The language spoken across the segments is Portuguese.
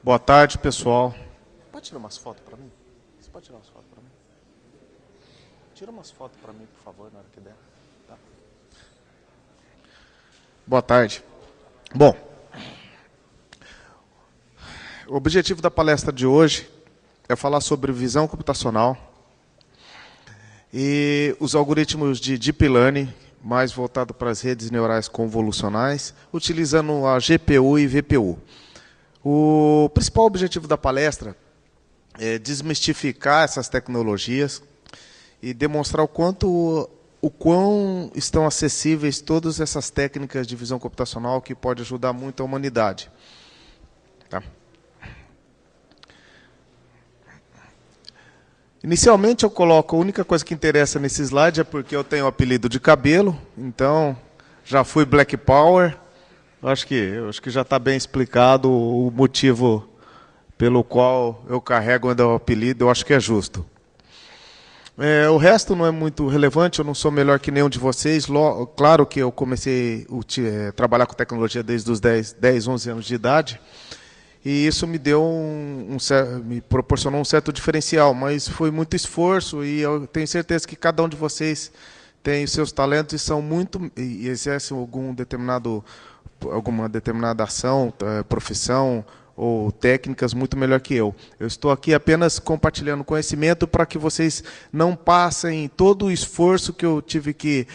Boa tarde, pessoal. Pode tirar umas fotos para mim? Você pode tirar umas fotos para mim? Tira umas fotos para mim, por favor, na hora que der. Tá. Boa tarde. Bom, o objetivo da palestra de hoje é falar sobre visão computacional e os algoritmos de Deep Learning, mais voltado para as redes neurais convolucionais, utilizando a GPU e VPU. O principal objetivo da palestra é desmistificar essas tecnologias e demonstrar o quão estão acessíveis todas essas técnicas de visão computacional que pode ajudar muito a humanidade. Tá? Inicialmente eu coloco, a única coisa que interessa nesse slide é porque eu tenho o apelido de cabelo, então já fui Black Power. Acho que já está bem explicado o motivo pelo qual eu carrego ainda o apelido, eu acho que é justo. O resto não é muito relevante, eu não sou melhor que nenhum de vocês. Claro que eu comecei a trabalhar com tecnologia desde os 10, 11 anos de idade, e isso me deu me proporcionou um certo diferencial, mas foi muito esforço e eu tenho certeza que cada um de vocês tem os seus talentos e exercem alguma determinada ação, profissão ou técnicas muito melhor que eu. Eu estou aqui apenas compartilhando conhecimento para que vocês não passem todo o esforço que eu tive que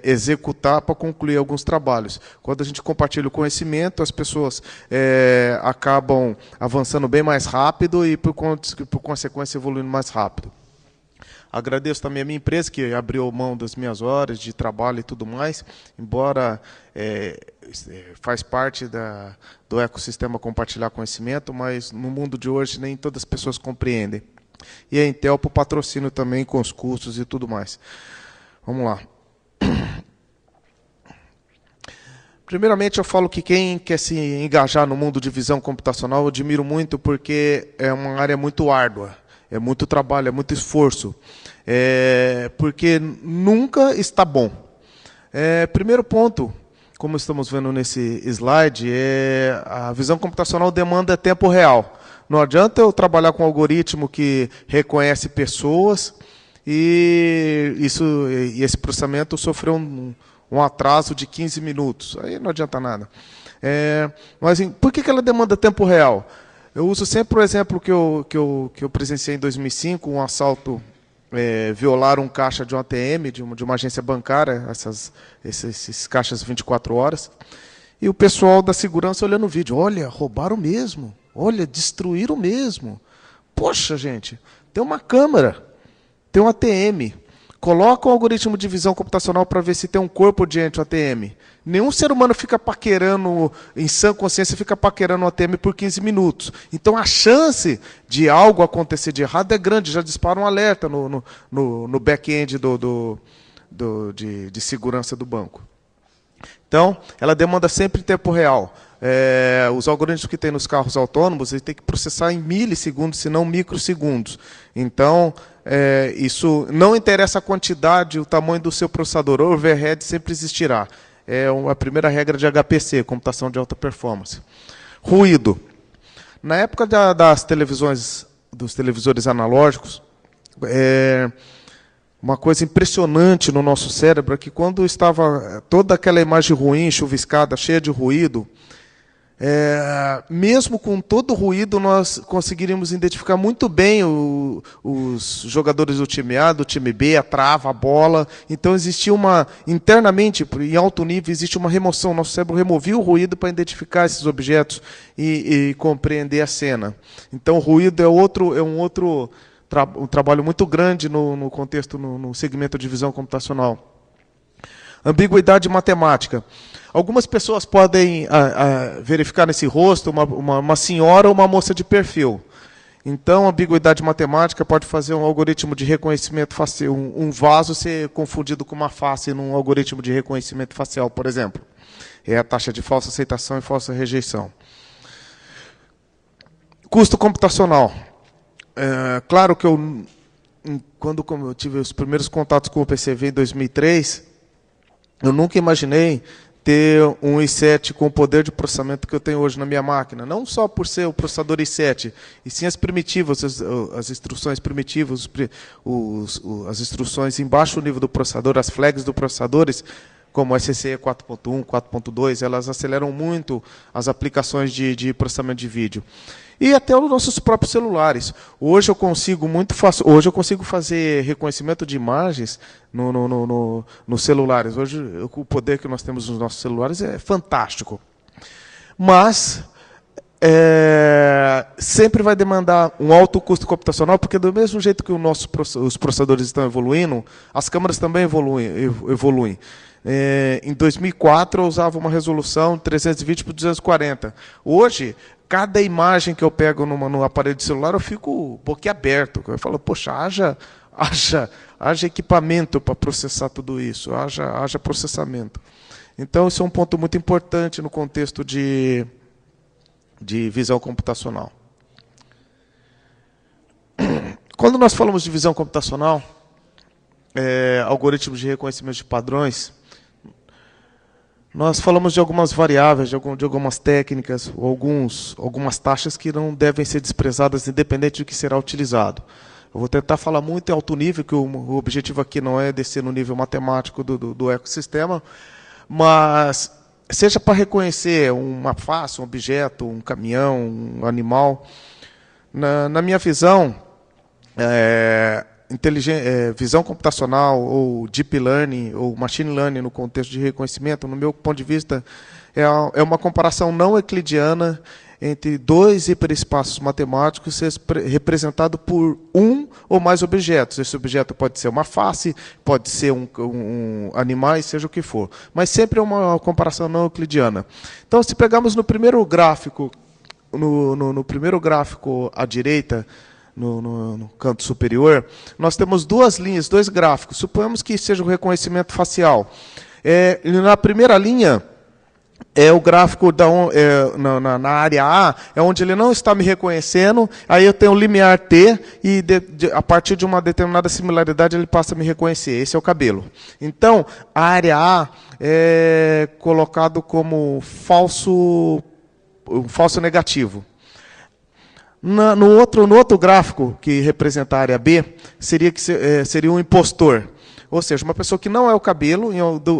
executar para concluir alguns trabalhos. Quando a gente compartilha o conhecimento, as pessoas acabam avançando bem mais rápido e, por consequência, evoluindo mais rápido. Agradeço também a minha empresa, que abriu mão das minhas horas de trabalho e tudo mais, embora faz parte do ecossistema compartilhar conhecimento, mas no mundo de hoje nem todas as pessoas compreendem. E a Intel por patrocínio também com os custos e tudo mais. Vamos lá. Primeiramente, eu falo que quem quer se engajar no mundo de visão computacional, eu admiro muito, porque é uma área muito árdua. É muito trabalho, é muito esforço, porque nunca está bom. Primeiro ponto, como estamos vendo nesse slide, a visão computacional demanda tempo real. Não adianta eu trabalhar com um algoritmo que reconhece pessoas e esse processamento sofreu um atraso de 15 minutos. Aí não adianta nada. Mas por que ela demanda tempo real? Eu uso sempre o exemplo que eu presenciei em 2005, um assalto, violaram um caixa de um ATM, de uma agência bancária, esses caixas 24 horas, e o pessoal da segurança olhando o vídeo, olha, roubaram mesmo, olha, destruíram mesmo. Poxa, gente, tem uma câmera, tem um ATM, coloca um algoritmo de visão computacional para ver se tem um corpo diante do ATM. Nenhum ser humano fica paquerando, em sã consciência, fica paquerando o ATM por 15 minutos. Então, a chance de algo acontecer de errado é grande. Já dispara um alerta no back-end de segurança do banco. Então, ela demanda sempre tempo real. Os algoritmos que tem nos carros autônomos, eles têm que processar em milissegundos, se não microsegundos. Então, isso não interessa a quantidade, o tamanho do seu processador, o overhead sempre existirá. É a primeira regra de HPC, computação de alta performance. Ruído. Na época das televisões, dos televisores analógicos, uma coisa impressionante no nosso cérebro é que quando estava toda aquela imagem ruim, chuviscada, cheia de ruído, mesmo com todo o ruído, nós conseguiríamos identificar muito bem os jogadores do time A, do time B, a trava, a bola. Então, existia internamente, em alto nível, existe uma remoção. Nosso cérebro removia o ruído para identificar esses objetos e compreender a cena. Então, o ruído é um trabalho muito grande no contexto, no segmento de visão computacional. Ambiguidade matemática. Algumas pessoas podem verificar nesse rosto uma senhora ou uma moça de perfil. Então, a ambiguidade matemática pode fazer um algoritmo de reconhecimento facial, um vaso ser confundido com uma face num algoritmo de reconhecimento facial, por exemplo. É a taxa de falsa aceitação e falsa rejeição. Custo computacional. Claro que quando eu tive os primeiros contatos com o PCV em 2003, eu nunca imaginei ter um i7 com o poder de processamento que eu tenho hoje na minha máquina, não só por ser o processador i7, e sim as primitivas, as instruções primitivas, as instruções em baixo nível do processador, as flags do processadores, como o SCE 4.1, 4.2, elas aceleram muito as aplicações de processamento de vídeo. E até os nossos próprios celulares. Hoje eu consigo fazer reconhecimento de imagens nos celulares. Hoje o poder que nós temos nos nossos celulares é fantástico. Mas sempre vai demandar um alto custo computacional, porque do mesmo jeito que os processadores estão evoluindo, as câmeras também evoluem. Em 2004 eu usava uma resolução 320 por 240. Hoje, cada imagem que eu pego no aparelho de celular, eu fico boquiaberto. Eu falo, poxa, haja equipamento para processar tudo isso, haja processamento. Então, isso é um ponto muito importante no contexto de visão computacional. Quando nós falamos de visão computacional, algoritmos de reconhecimento de padrões, nós falamos de algumas variáveis, de algumas técnicas, algumas taxas que não devem ser desprezadas, independente do que será utilizado. Eu vou tentar falar muito em alto nível, que o objetivo aqui não é descer no nível matemático do ecossistema, mas seja para reconhecer uma face, um objeto, um caminhão, um animal. Na minha visão, visão computacional, ou deep learning, ou machine learning no contexto de reconhecimento, no meu ponto de vista, é uma comparação não euclidiana entre dois hiperespaços matemáticos representados por um ou mais objetos. Esse objeto pode ser uma face, pode ser um animal, seja o que for. Mas sempre é uma comparação não euclidiana. Então, se pegarmos no primeiro gráfico, no primeiro gráfico à direita, no canto superior, nós temos duas linhas, dois gráficos. Suponhamos que seja o reconhecimento facial. Na primeira linha, é o gráfico na área A, é onde ele não está me reconhecendo, aí eu tenho o limiar T, e a partir de uma determinada similaridade ele passa a me reconhecer. Esse é o cabelo. Então, a área A é colocado como falso negativo. No outro gráfico, que representa a área B, seria um impostor. Ou seja, uma pessoa que não é o cabelo,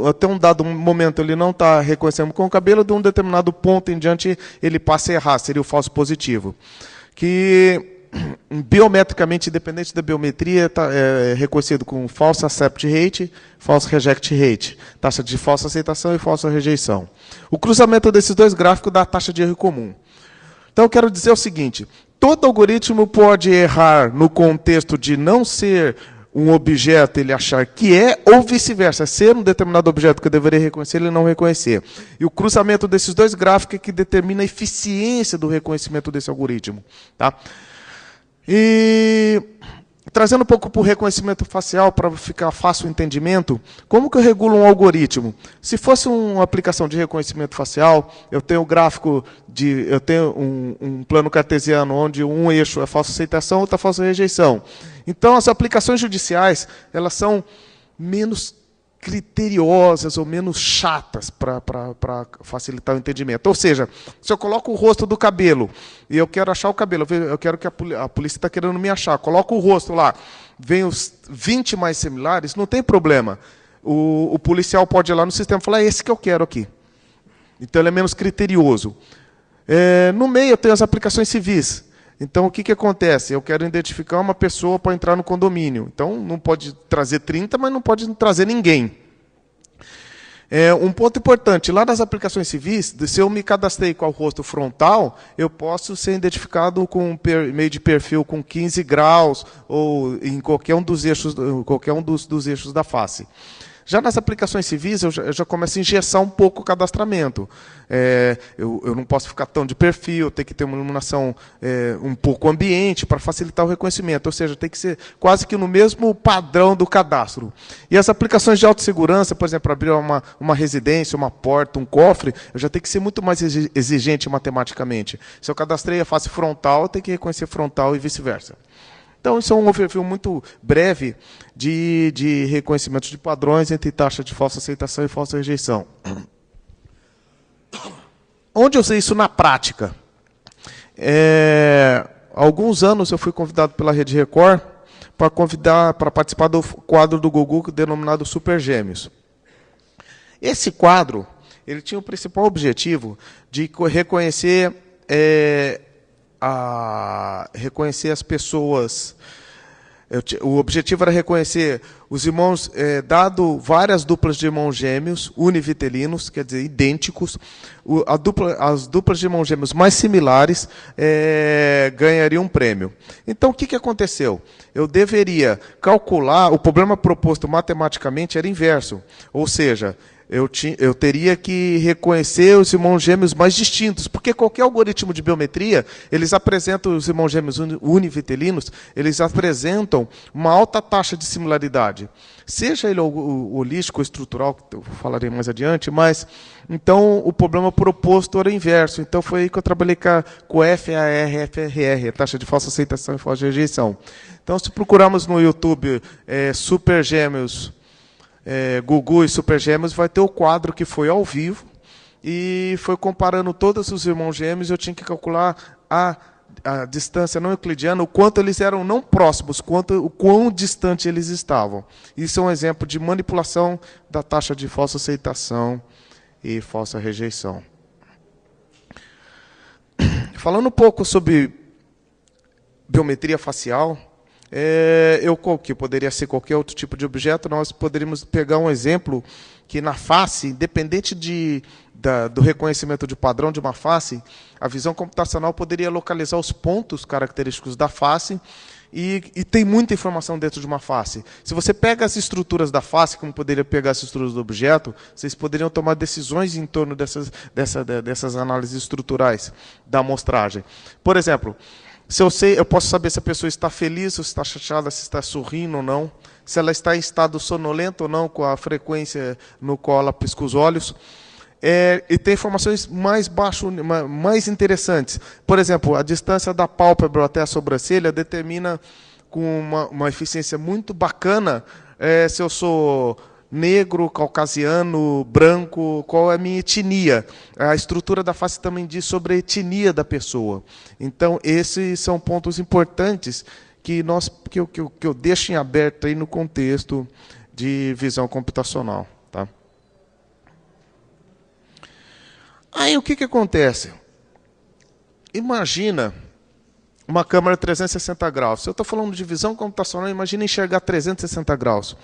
até um dado momento ele não está reconhecendo com o cabelo, de um determinado ponto em diante ele passa a errar, seria o falso positivo. Que, biometricamente, independente da biometria, é reconhecido com false accept rate, false reject rate, taxa de falsa aceitação e falsa rejeição. O cruzamento desses dois gráficos dá a taxa de erro comum. Então, eu quero dizer o seguinte: todo algoritmo pode errar no contexto de não ser um objeto ele achar que é, ou vice-versa, ser um determinado objeto que eu deveria reconhecer, ele não reconhecer. E o cruzamento desses dois gráficos é que determina a eficiência do reconhecimento desse algoritmo. Tá? E trazendo um pouco para o reconhecimento facial, para ficar fácil o entendimento, como que eu regulo um algoritmo? Se fosse uma aplicação de reconhecimento facial, eu tenho eu tenho um plano cartesiano onde um eixo é falsa aceitação, outro é falsa rejeição. Então, as aplicações judiciais, elas são menos criteriosas ou menos chatas para facilitar o entendimento. Ou seja, se eu coloco o rosto do cabelo e eu quero achar o cabelo, eu quero que a polícia está querendo me achar, coloco o rosto lá, vem os 20 mais similares, não tem problema. O policial pode ir lá no sistema e falar, é esse que eu quero aqui. Então, ele é menos criterioso. No meio, eu tenho as aplicações civis. Então, o que acontece? Eu quero identificar uma pessoa para entrar no condomínio. Então, não pode trazer 30, mas não pode trazer ninguém. Um ponto importante, lá nas aplicações civis, se eu me cadastrei com o rosto frontal, eu posso ser identificado com meio de perfil com 15 graus, ou em qualquer um dos eixos, dos eixos da face. Já nas aplicações civis, eu já começo a engessar um pouco o cadastramento. Eu não posso ficar tão de perfil, eu tenho que ter uma iluminação um pouco ambiente para facilitar o reconhecimento. Ou seja, tem que ser quase que no mesmo padrão do cadastro. E as aplicações de autossegurança, por exemplo, abrir uma residência, uma porta, um cofre, eu já tenho que ser muito mais exigente matematicamente. Se eu cadastrei a face frontal, eu tenho que reconhecer frontal e vice-versa. Então, isso é um overview muito breve de reconhecimento de padrões entre taxa de falsa aceitação e falsa rejeição. Onde eu usei isso na prática? Há alguns anos eu fui convidado pela Rede Record para participar do quadro do Gugu denominado Super Gêmeos. Esse quadro ele tinha o principal objetivo de reconhecer, reconhecer as pessoas. O objetivo era reconhecer os irmãos, dado várias duplas de irmãos gêmeos, univitelinos, quer dizer, idênticos, as duplas de irmãos gêmeos mais similares ganhariam um prêmio. Então, o que aconteceu? Eu deveria calcular, o problema proposto matematicamente era inverso, ou seja, eu teria que reconhecer os irmãos gêmeos mais distintos, porque qualquer algoritmo de biometria, eles apresentam, os irmãos gêmeos univitelinos, eles apresentam uma alta taxa de similaridade. Seja ele holístico ou estrutural, que eu falarei mais adiante, mas então o problema proposto era inverso. Então foi aí que eu trabalhei com FAR, FRR, a taxa de falsa aceitação e falsa rejeição. Então, se procurarmos no YouTube Super Gêmeos, Gugu e Super Gêmeos, vai ter o quadro que foi ao vivo e foi comparando todos os irmãos gêmeos. Eu tinha que calcular a distância não euclidiana, o quanto eles eram não próximos, o quão distante eles estavam. Isso é um exemplo de manipulação da taxa de falsa aceitação e falsa rejeição. Falando um pouco sobre biometria facial, que poderia ser qualquer outro tipo de objeto, nós poderíamos pegar um exemplo que na face, independente do reconhecimento de padrão de uma face, a visão computacional poderia localizar os pontos característicos da face e tem muita informação dentro de uma face. Se você pega as estruturas da face, como poderia pegar as estruturas do objeto, vocês poderiam tomar decisões em torno dessas análises estruturais da amostragem. Por exemplo, eu posso saber se a pessoa está feliz, se está chateada, se está sorrindo ou não, se ela está em estado sonolento ou não, com a frequência no qual ela pisca os olhos. E tem informações mais interessantes. Por exemplo, a distância da pálpebra até a sobrancelha determina com uma eficiência muito bacana se eu sou negro, caucasiano, branco, qual é a minha etnia. A estrutura da face também diz sobre a etnia da pessoa. Então, esses são pontos importantes que eu deixo em aberto aí no contexto de visão computacional. Tá? Aí, o que acontece? Imagina uma câmera 360 graus. Se eu estou falando de visão computacional, imagina enxergar 360 graus.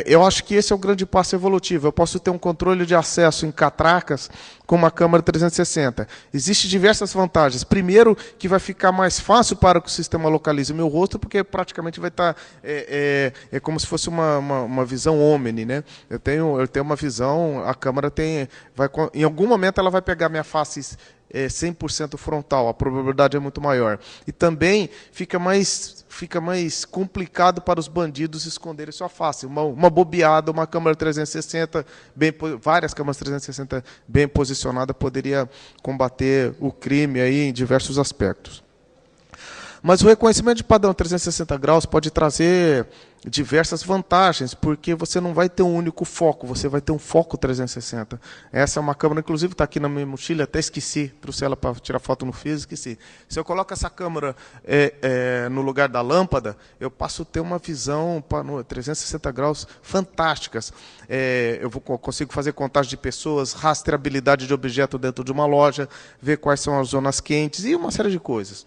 Eu acho que esse é o grande passo evolutivo. Eu posso ter um controle de acesso em catracas com uma câmera 360. Existem diversas vantagens. Primeiro, que vai ficar mais fácil para que o sistema localize o meu rosto, porque praticamente vai estar... como se fosse uma visão omni, né? Eu tenho uma visão, a câmera em algum momento ela vai pegar minha face 100% frontal, a probabilidade é muito maior. E também fica mais complicado para os bandidos esconderem sua face. Uma bobeada, uma câmera 360, várias câmeras 360 bem posicionadas, poderia combater o crime aí em diversos aspectos. Mas o reconhecimento de padrão 360 graus pode trazer diversas vantagens, porque você não vai ter um único foco, você vai ter um foco 360. Essa é uma câmera, inclusive, está aqui na minha mochila, até esqueci, trouxe ela para tirar foto no Fiz, esqueci. Se eu coloco essa câmera no lugar da lâmpada, eu passo a ter uma visão 360 graus fantásticas. Consigo fazer contagem de pessoas, rastreabilidade de objeto dentro de uma loja, ver quais são as zonas quentes e uma série de coisas.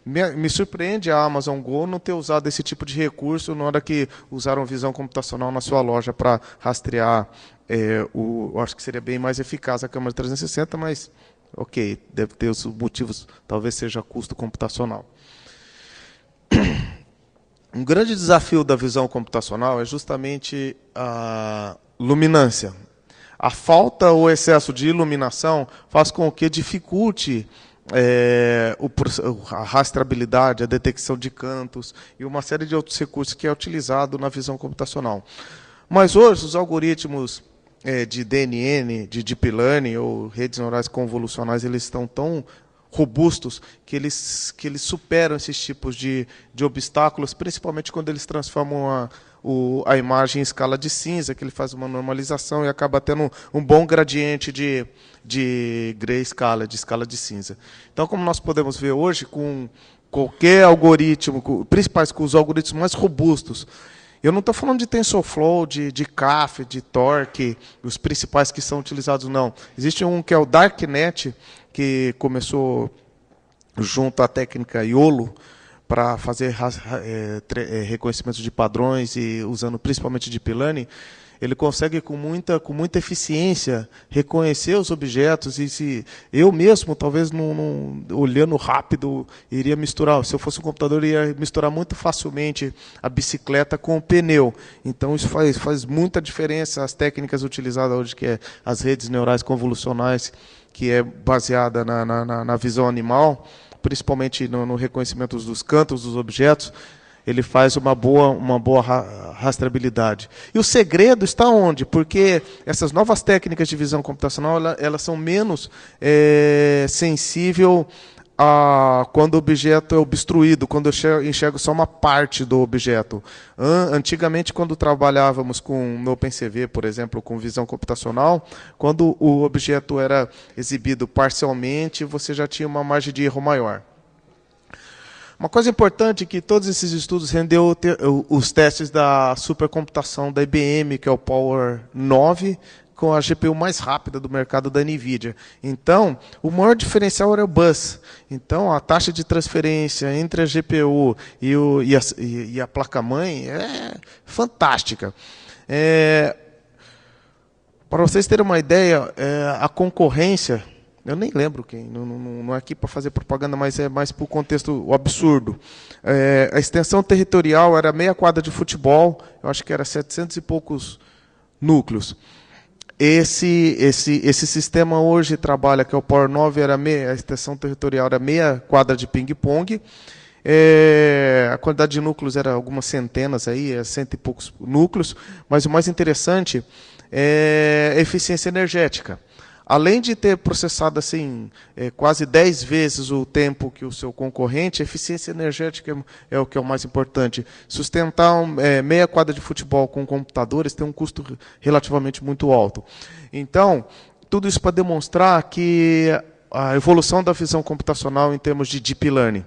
Me surpreende a Amazon Go não ter usado esse tipo de recurso na hora que usaram visão computacional na sua loja para rastrear. Eu acho que seria bem mais eficaz a câmera 360, mas ok, deve ter os motivos, talvez seja custo computacional. Um grande desafio da visão computacional é justamente a luminância. A falta ou excesso de iluminação faz com que dificulte a rastreabilidade, a detecção de cantos e uma série de outros recursos que é utilizado na visão computacional. Mas hoje os algoritmos de DNN, de Deep Learning ou redes neurais convolucionais, eles estão tão robustos que eles superam esses tipos de obstáculos, principalmente quando eles transformam a imagem em escala de cinza, que ele faz uma normalização e acaba tendo um bom gradiente de grayscale, de escala de cinza. Então, como nós podemos ver hoje, com qualquer algoritmo, principalmente com os algoritmos mais robustos, eu não estou falando de TensorFlow, de CAF, de Torque, os principais que são utilizados, não. Existe um que é o Darknet, que começou junto à técnica YOLO, para fazer reconhecimento de padrões e usando principalmente Deep Learning. Ele consegue com muita eficiência reconhecer os objetos e se eu mesmo, talvez olhando rápido, iria misturar. Se eu fosse um computador, iria misturar muito facilmente a bicicleta com o pneu. Então isso faz muita diferença. As técnicas utilizadas hoje, que é as redes neurais convolucionais, que é baseada na visão animal, principalmente no reconhecimento dos cantos dos objetos, ele faz uma boa rastreabilidade. E o segredo está onde? Porque essas novas técnicas de visão computacional elas são menos sensíveis a quando o objeto é obstruído, quando eu enxergo só uma parte do objeto. Antigamente, quando trabalhávamos no OpenCV, por exemplo, com visão computacional, quando o objeto era exibido parcialmente, você já tinha uma margem de erro maior. Uma coisa importante é que todos esses estudos rendeu os testes da supercomputação da IBM, que é o Power 9, com a GPU mais rápida do mercado da NVIDIA. Então, o maior diferencial era o bus. Então, a taxa de transferência entre a GPU e a placa-mãe é fantástica. Para vocês terem uma ideia, a concorrência... Eu nem lembro quem, não é aqui para fazer propaganda, mas é mais para o contexto absurdo. A extensão territorial era meia quadra de futebol, eu acho que era 700 e poucos núcleos. Esse sistema hoje trabalha, que é o Power 9, a extensão territorial era meia quadra de ping-pong. A quantidade de núcleos era algumas centenas, aí, 100 e poucos núcleos, mas o mais interessante é a eficiência energética. Além de ter processado assim, quase 10 vezes o tempo que o seu concorrente, a eficiência energética é o que é o mais importante. Sustentar meia quadra de futebol com computadores tem um custo relativamente muito alto. Então, tudo isso para demonstrar que a evolução da visão computacional em termos de Deep Learning,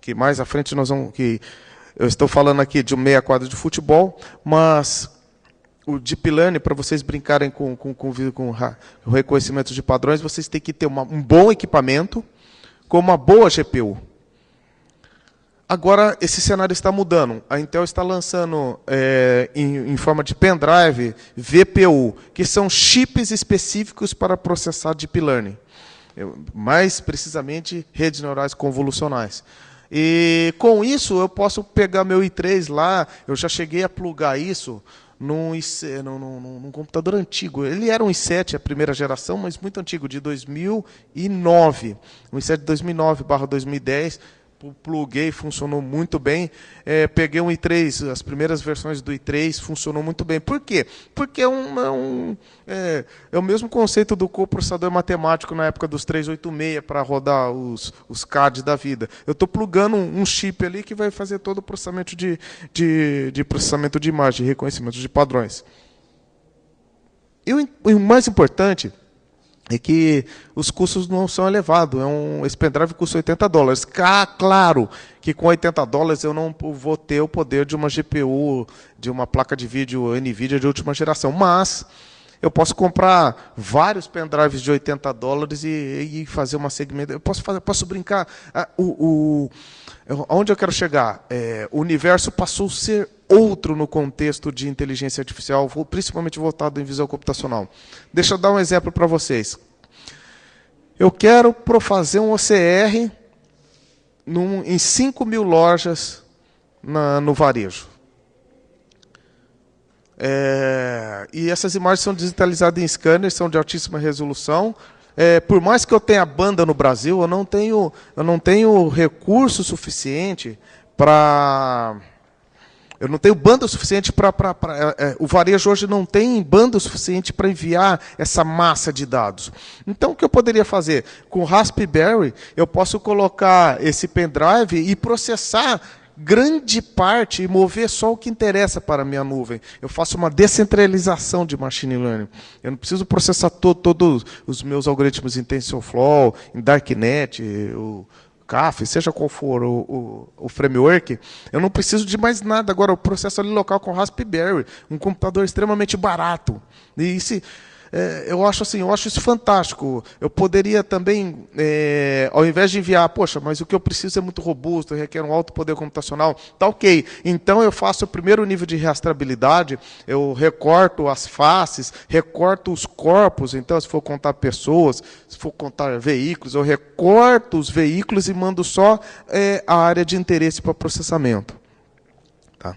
que mais à frente eu estou falando aqui de meia quadra de futebol, mas... O Deep Learning, para vocês brincarem com o reconhecimento de padrões, vocês têm que ter um bom equipamento com uma boa GPU. Agora, esse cenário está mudando. A Intel está lançando, em forma de pendrive, VPU, que são chips específicos para processar Deep Learning. Mais precisamente, redes neurais convolucionais. E, com isso, eu posso pegar meu i3 lá, eu já cheguei a plugar isso... num computador antigo. Ele era um i7, a primeira geração, mas muito antigo, de 2009. Um i7 de 2009/2010, pluguei, funcionou muito bem. Peguei um i3, as primeiras versões do i3 funcionou muito bem. Por quê? Porque é o mesmo conceito do coprocessador matemático na época dos 386 para rodar os CAD da vida. Eu estou plugando um chip ali que vai fazer todo o processamento de processamento de imagem, de reconhecimento de padrões. E o mais importante é que os custos não são elevados. Esse pendrive custa $80. Claro que com $80 eu não vou ter o poder de uma GPU, de uma placa de vídeo NVIDIA de última geração, mas eu posso comprar vários pendrives de $80 e fazer uma segmentação. Eu posso brincar. Onde eu quero chegar? O universo passou a ser outro no contexto de inteligência artificial, principalmente voltado em visão computacional. Deixa eu dar um exemplo para vocês. Eu quero fazer um OCR em 5.000 lojas no varejo. E essas imagens são digitalizadas em scanner, são de altíssima resolução. Por mais que eu tenha banda no Brasil, eu não tenho recurso suficiente para... Eu não tenho banda suficiente para... o varejo hoje não tem banda suficiente para enviar essa massa de dados. Então, o que eu poderia fazer? Com o Raspberry, eu posso colocar esse pendrive e processar grande parte e mover só o que interessa para a minha nuvem. Eu faço uma descentralização de machine learning. Eu não preciso processar todos os meus algoritmos em TensorFlow, em Darknet, o CAF, seja qual for o framework, eu não preciso de mais nada. Agora, eu processo ali local com Raspberry, um computador extremamente barato. E eu acho isso fantástico. Eu poderia também, ao invés de enviar, poxa, mas o que eu preciso é muito robusto, requer um alto poder computacional, tá ok. Então eu faço o primeiro nível de rastreabilidade, eu recorto as faces, recorto os corpos, então se for contar pessoas, se for contar veículos, eu recorto os veículos e mando só a área de interesse para processamento. Tá?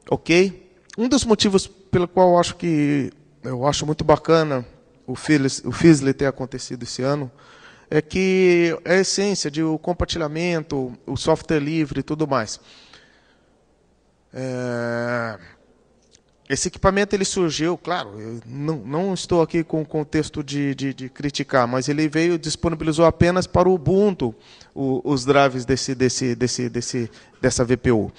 Ok? Um dos motivos pelo qual eu acho muito bacana o Fizzly ter acontecido esse ano é que é a essência de o compartilhamento, o software livre e tudo mais. Esse equipamento ele surgiu, claro, eu não estou aqui com o contexto de criticar, mas ele disponibilizou apenas para o Ubuntu os drives dessa VPU.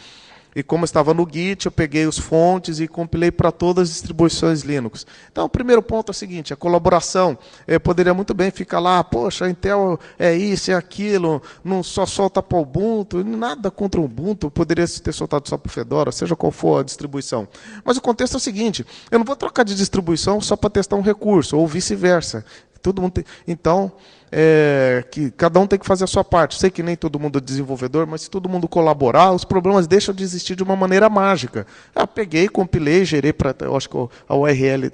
E como estava no Git, eu peguei os fontes e compilei para todas as distribuições Linux. Então, o primeiro ponto é o seguinte, a colaboração. Poderia muito bem ficar lá, poxa, a Intel é isso, é aquilo, não só solta para o Ubuntu, nada contra o Ubuntu, poderia ter soltado só para o Fedora, seja qual for a distribuição. Mas o contexto é o seguinte, eu não vou trocar de distribuição só para testar um recurso, ou vice-versa. Todo mundo tem. Então, que cada um tem que fazer a sua parte. Sei que nem todo mundo é desenvolvedor, mas se todo mundo colaborar, os problemas deixam de existir de uma maneira mágica. Peguei, compilei, gerei para. Eu acho que a URL,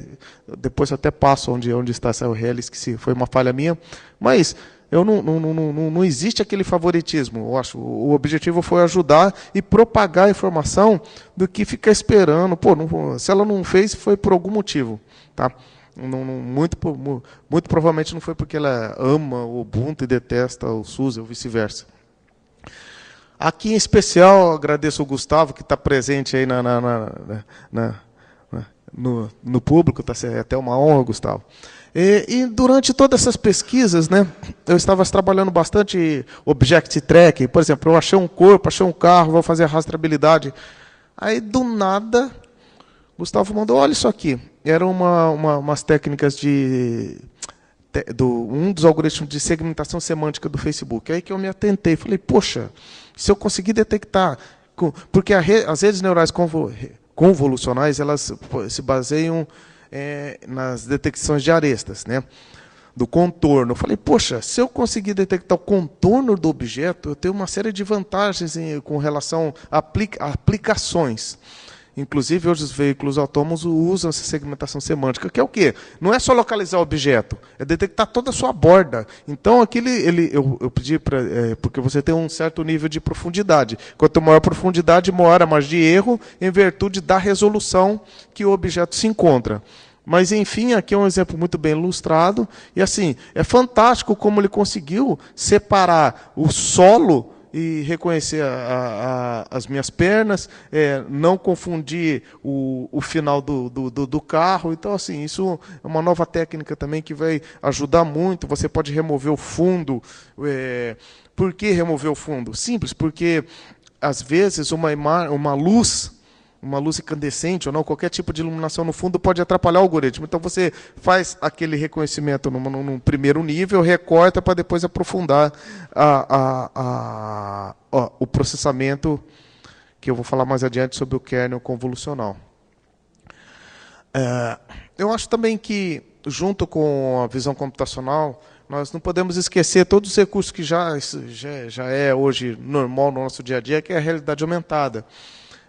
depois eu até passo onde está essa URL, esqueci, foi uma falha minha. Mas não existe aquele favoritismo. Eu acho, o objetivo foi ajudar e propagar a informação do que ficar esperando. Se ela não fez, foi por algum motivo. Tá? Muito provavelmente não foi porque ela ama o Ubuntu e detesta o SUSE, ou vice-versa. Aqui, em especial, agradeço o Gustavo, que está presente aí no público. É até uma honra, Gustavo. E durante todas essas pesquisas, né, eu estava trabalhando bastante Object Tracking. Por exemplo, eu achei um corpo, achei um carro, vou fazer a rastreabilidade. Aí, do nada, Gustavo mandou, olha isso aqui. Eram umas técnicas um dos algoritmos de segmentação semântica do Facebook. Aí que eu me atentei, falei, poxa, se eu conseguir detectar... Porque as redes neurais convolucionais, elas se baseiam nas detecções de arestas, né? Do contorno. Eu falei, poxa, se eu conseguir detectar o contorno do objeto, eu tenho uma série de vantagens com relação a aplicações. Inclusive, hoje os veículos autônomos usam essa segmentação semântica, que é o quê? Não é só localizar o objeto, é detectar toda a sua borda. Então, eu pedi porque você tem um certo nível de profundidade. Quanto maior a profundidade, maior a margem de erro, em virtude da resolução que o objeto se encontra. Mas, enfim, aqui é um exemplo muito bem ilustrado. E, assim, é fantástico como ele conseguiu separar o solo e reconhecer as minhas pernas, não confundir o final do carro. Então, assim, isso é uma nova técnica também que vai ajudar muito. Você pode remover o fundo. Por que remover o fundo? Simples, porque, às vezes, uma luz incandescente ou não, qualquer tipo de iluminação no fundo pode atrapalhar o algoritmo. Então, você faz aquele reconhecimento num primeiro nível, recorta para depois aprofundar o processamento, que eu vou falar mais adiante sobre o kernel convolucional. Eu acho também que, junto com a visão computacional, nós não podemos esquecer todos os recursos que já é hoje normal no nosso dia a dia, que é a realidade aumentada.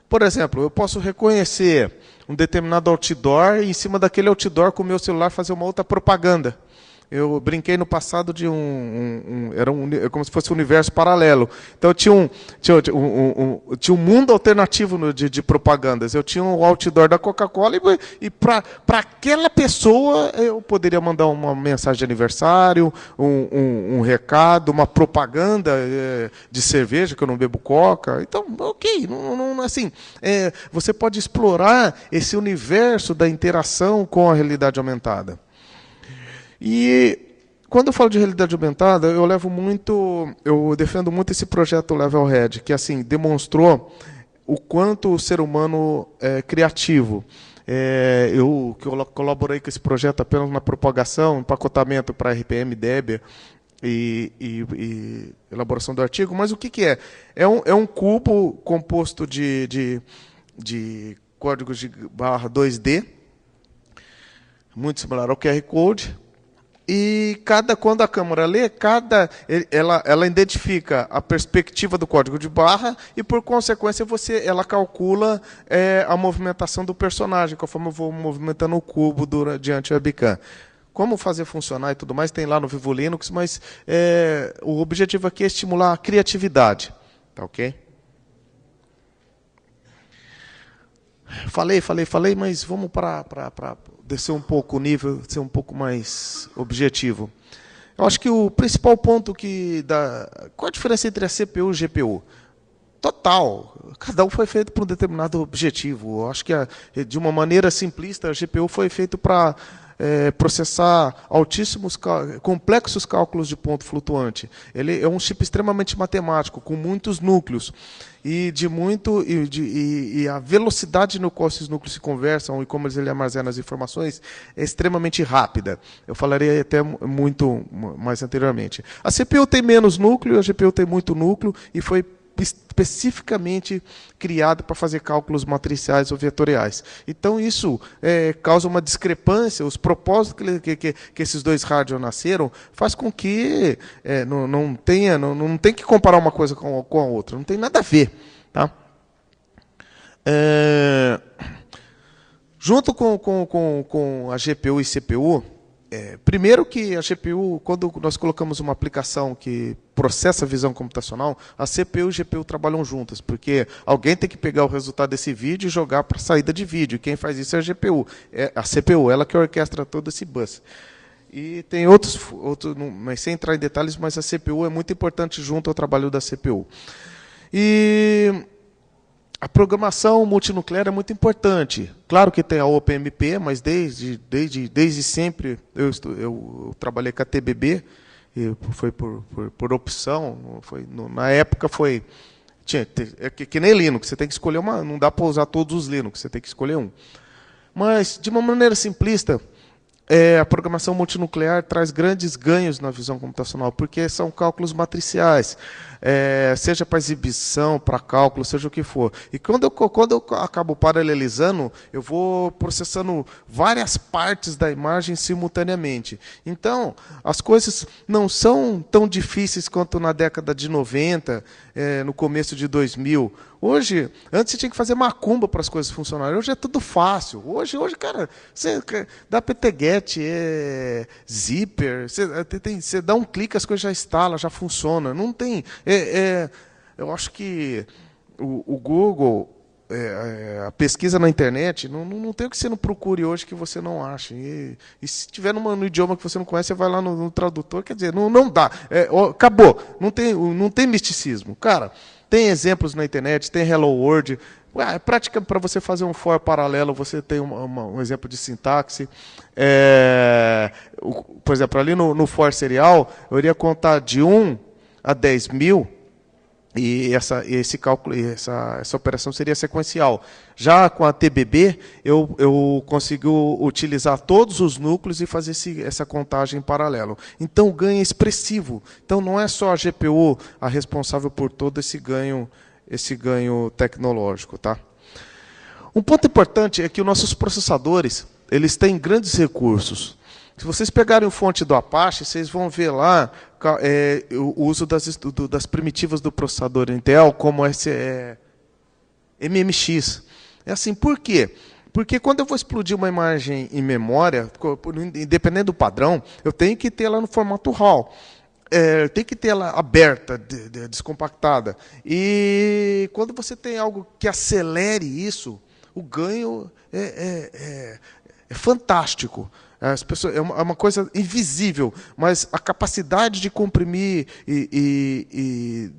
Por exemplo, eu posso reconhecer um determinado outdoor e, em cima daquele outdoor, com o meu celular, fazer uma outra propaganda. Eu brinquei no passado de era como se fosse um universo paralelo. Então, tinha um mundo alternativo de propagandas. Eu tinha um outdoor da Coca-Cola e para aquela pessoa, eu poderia mandar uma mensagem de aniversário, um recado, uma propaganda de cerveja, que eu não bebo Coca. Então, ok. Assim, você pode explorar esse universo da interação com a realidade aumentada. E Quando eu falo de realidade aumentada, eu defendo muito esse projeto Level Head, que assim demonstrou o quanto o ser humano é criativo. Eu colaborei com esse projeto apenas na propagação, empacotamento para RPM, Debian e elaboração do artigo, mas o que é? É um cubo composto de códigos de barra 2D, muito similar ao QR Code. E quando a câmera lê, ela identifica a perspectiva do código de barra e, por consequência, ela calcula a movimentação do personagem, conforme eu vou movimentando o cubo diante da webcam. Como fazer funcionar e tudo mais, tem lá no Vivo Linux, mas o objetivo aqui é estimular a criatividade. Tá ok? Falei, mas vamos para descer um pouco o nível, ser um pouco mais objetivo. Eu acho que o principal ponto qual a diferença entre a CPU e a GPU? Total. Cada um foi feito para um determinado objetivo. Eu acho que, de uma maneira simplista, a GPU foi feita para processar complexos cálculos de ponto flutuante. Ele é um chip extremamente matemático, com muitos núcleos. E a velocidade no qual esses núcleos se conversam e como eles armazenam as informações é extremamente rápida. Eu falarei até muito mais anteriormente. A CPU tem menos núcleo, a GPU tem muito núcleo e foi especificamente criado para fazer cálculos matriciais ou vetoriais. Então, isso causa uma discrepância. Os propósitos que esses dois hardware nasceram faz com que não tem que comparar uma coisa com a outra. Não tem nada a ver. Tá? Junto com a GPU e CPU, primeiro que a GPU, quando nós colocamos uma aplicação que processa a visão computacional, a CPU e a GPU trabalham juntas, porque alguém tem que pegar o resultado desse vídeo e jogar para a saída de vídeo. Quem faz isso é a GPU. A CPU, ela que orquestra todo esse bus. E tem outros, mas sem entrar em detalhes, mas a CPU é muito importante junto ao trabalho da CPU. E a programação multinuclear é muito importante. Claro que tem a OpenMP, mas desde sempre eu trabalhei com a TBB, e foi por opção. Na época foi... que nem Linux, você tem que escolher uma... Não dá para usar todos os Linux, você tem que escolher um. Mas, de uma maneira simplista, a programação multinuclear traz grandes ganhos na visão computacional, porque são cálculos matriciais, seja para exibição, para cálculo, seja o que for. E quando eu acabo paralelizando, eu vou processando várias partes da imagem simultaneamente. Então, as coisas não são tão difíceis quanto na década de 90, no começo de 2000. Hoje, antes você tinha que fazer macumba para as coisas funcionarem. Hoje é tudo fácil. Hoje cara, você dá PTGet, zipper, você dá um clique, as coisas já instalam, já funciona. Não tem. Eu acho que o Google, a pesquisa na internet, não tem o que você não procure hoje que você não ache. E se tiver no idioma que você não conhece, você vai lá no tradutor, quer dizer, não dá. Acabou. Não tem misticismo. Cara, tem exemplos na internet, tem Hello World. É prática para você fazer um for paralelo, você tem um exemplo de sintaxe. Por exemplo, ali no for serial, eu iria contar de 1 a 10.000, e esse cálculo, essa operação seria sequencial. Já com a TBB, eu consigo utilizar todos os núcleos e fazer essa contagem em paralelo. Então, o ganho é expressivo. Então, não é só a GPU a responsável por todo esse ganho tecnológico. Tá? Um ponto importante é que os nossos processadores eles têm grandes recursos. Se vocês pegarem o fonte do Apache, vocês vão ver lá o uso das primitivas do processador Intel, como MMX. É assim, por quê? Porque quando eu vou explodir uma imagem em memória, independente do padrão, eu tenho que ter ela no formato RAW. Tem que ter ela aberta, descompactada. E quando você tem algo que acelere isso, o ganho é fantástico. É uma coisa invisível, mas a capacidade de comprimir e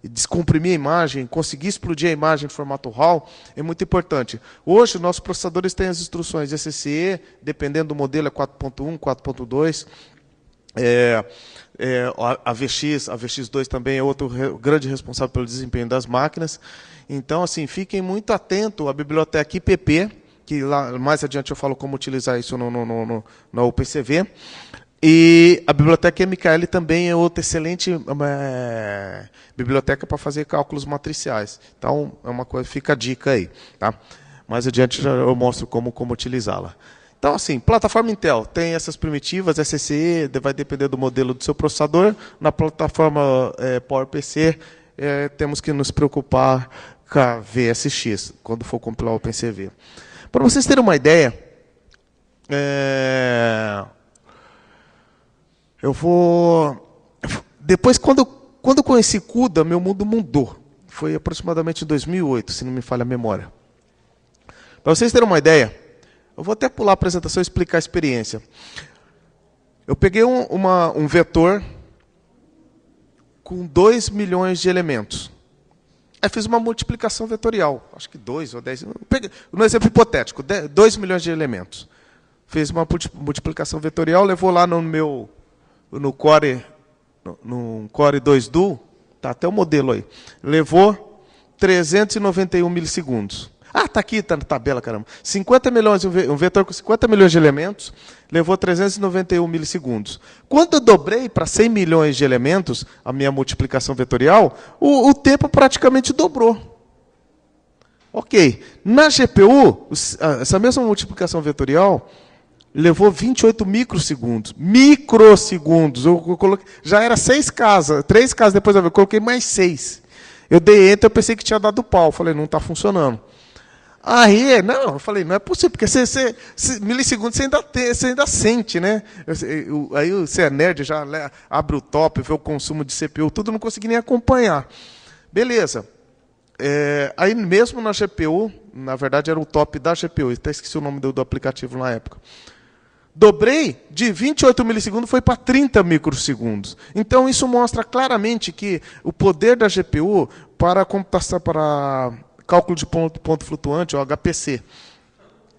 descomprimir a imagem, conseguir explodir a imagem em formato RAW, é muito importante. Hoje, nossos processadores têm as instruções SSE, dependendo do modelo, é 4.1, 4.2. A VX2 também é outro grande responsável pelo desempenho das máquinas. Então, assim, fiquem muito atentos à biblioteca IPP, que lá mais adiante eu falo como utilizar isso na OpenCV. E a biblioteca MKL também é outra excelente biblioteca para fazer cálculos matriciais. Então, é uma coisa, fica a dica aí. Tá? Mais adiante eu mostro como utilizá-la. Então, assim, plataforma Intel tem essas primitivas, SSE, vai depender do modelo do seu processador. Na plataforma PowerPC, temos que nos preocupar com a VSX, quando for compilar o OpenCV. Para vocês terem uma ideia, depois, quando eu conheci CUDA, meu mundo mudou. Foi aproximadamente em 2008, se não me falha a memória. Para vocês terem uma ideia, eu vou até pular a apresentação e explicar a experiência. Eu peguei um vetor com 2 milhões de elementos. Aí fiz uma multiplicação vetorial, acho que 2 ou 10. No exemplo hipotético, 2 milhões de elementos. Fiz uma multiplicação vetorial, levou lá no Core 2 Duo, tá até o modelo aí, levou 391 milissegundos. Está aqui, está na tabela, caramba. 50 milhões, um vetor com 50 milhões de elementos, levou 391 milissegundos. Quando eu dobrei para 100 milhões de elementos, a minha multiplicação vetorial, o tempo praticamente dobrou. Ok. Na GPU, essa mesma multiplicação vetorial levou 28 microsegundos. Microsegundos. Eu coloquei, já era 6 casas. 3 casas depois eu coloquei mais 6. Eu dei enter, eu pensei que tinha dado pau. Falei, não está funcionando. Aí, não, eu falei, não é possível, porque milissegundos você ainda sente, né? Aí você é nerd, já abre o top, vê o consumo de CPU, tudo, não consegui nem acompanhar. Beleza. Aí mesmo na GPU, na verdade era o top da GPU, até esqueci o nome do aplicativo na época. Dobrei, de 28 milissegundos foi para 30 microsegundos. Então isso mostra claramente que o poder da GPU para computação, para cálculo de ponto flutuante, o HPC.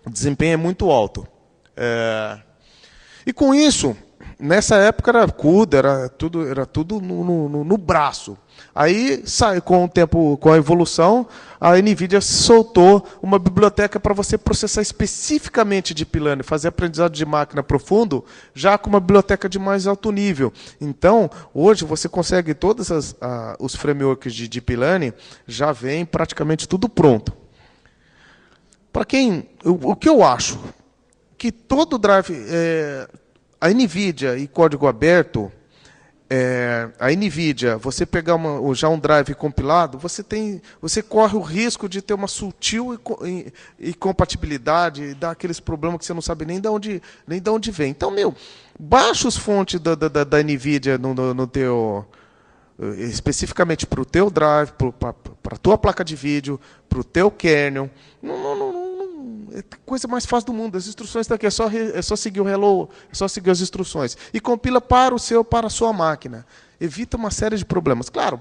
O desempenho é muito alto. E com isso, nessa época era CUDA, era tudo no braço. Aí, com o tempo, com a evolução, a NVIDIA soltou uma biblioteca para você processar especificamente Deep Learning, fazer aprendizado de máquina profundo, já com uma biblioteca de mais alto nível. Então, hoje você consegue todos os frameworks de Deep Learning, já vem praticamente tudo pronto. Para quem, o que eu acho? Que todo drive, a NVIDIA e código aberto, a NVIDIA, você pegar já um drive compilado, você corre o risco de ter uma sutil incompatibilidade, dar aqueles problemas que você não sabe nem de onde vem. Então, baixa as fontes da NVIDIA no teu, especificamente para o teu drive, para a tua placa de vídeo, para o teu kernel. É a coisa mais fácil do mundo. As instruções estão aqui, é só seguir o hello, é só seguir as instruções. E compila para a sua máquina. Evita uma série de problemas. Claro,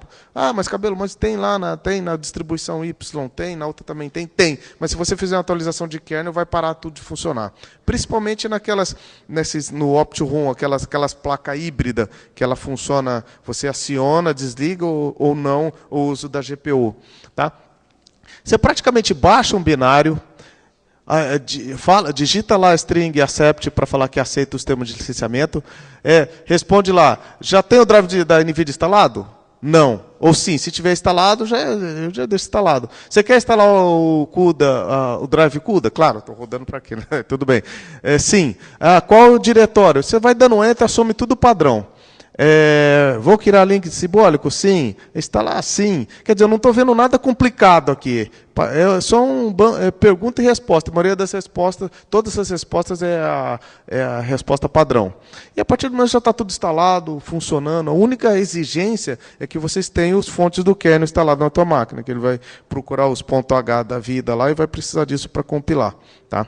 mas Cabelo, mas tem na distribuição Y, tem, na outra também tem. Mas se você fizer uma atualização de kernel, vai parar tudo de funcionar. Principalmente no OptiRun, aquelas placas híbridas, que ela funciona, você aciona, desliga ou não o uso da GPU. Tá? Você praticamente baixa um binário, digita lá a string accept para falar que aceita os termos de licenciamento. Responde lá, já tem o drive da NVIDIA instalado? Não. Ou sim, se tiver instalado, eu já deixo instalado. Você quer instalar o CUDA, o drive CUDA? Claro, estou rodando para aqui, né? Tudo bem. Sim. Qual o diretório? Você vai dando enter, assume tudo padrão. Vou criar link simbólico? Sim. Instalar? Sim. Quer dizer, eu não estou vendo nada complicado aqui. É só pergunta e resposta. A maioria das respostas, todas as respostas é a resposta padrão. E a partir do momento que já está tudo instalado, funcionando, a única exigência é que vocês tenham os fontes do kernel instalado na tua máquina, que ele vai procurar os .h da vida lá e vai precisar disso para compilar. Tá?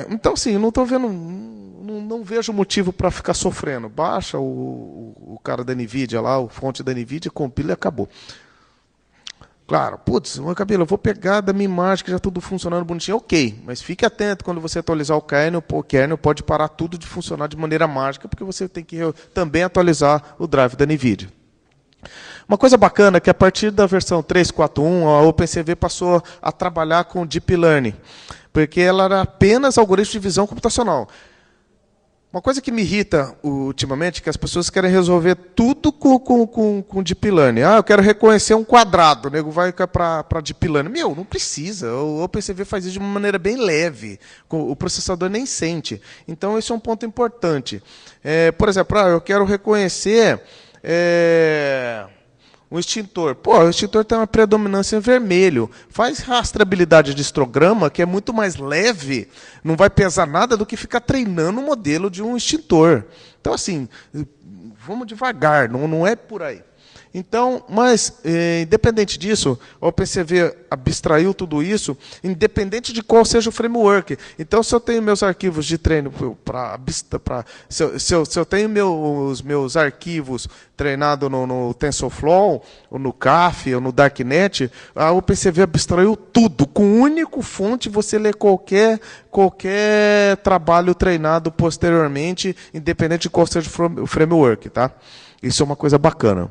Então, sim, não estou vendo, não vejo motivo para ficar sofrendo. Baixa o cara da NVIDIA lá, o fonte da NVIDIA, compila e acabou. Claro, putz, Camila, eu vou pegar da minha imagem que já tudo funcionando bonitinho. Ok, mas fique atento quando você atualizar o kernel pode parar tudo de funcionar de maneira mágica, porque você tem que também atualizar o drive da NVIDIA. Uma coisa bacana é que a partir da versão 3.4.1, a OpenCV passou a trabalhar com Deep Learning, porque ela era apenas algoritmo de visão computacional. Uma coisa que me irrita ultimamente é que as pessoas querem resolver tudo com Deep Learning. Ah, eu quero reconhecer um quadrado, o nego vai para Deep Learning. Meu, não precisa. O OpenCV faz isso de uma maneira bem leve. O processador nem sente. Então, esse é um ponto importante. Por exemplo, eu quero reconhecer um extintor. Pô, o extintor tem uma predominância em vermelho. Faz rastreabilidade de histograma, que é muito mais leve, não vai pesar nada do que ficar treinando o modelo de um extintor. Então, assim, vamos devagar, não é por aí. Então, mas, independente disso, o OpenCV abstraiu tudo isso, independente de qual seja o framework. Então, se eu tenho meus arquivos de treino se eu tenho os meus arquivos treinados no TensorFlow, ou no CAF, ou no Darknet, a OpenCV abstraiu tudo. Com um único fonte, você lê qualquer trabalho treinado posteriormente, independente de qual seja o framework. Tá? Isso é uma coisa bacana.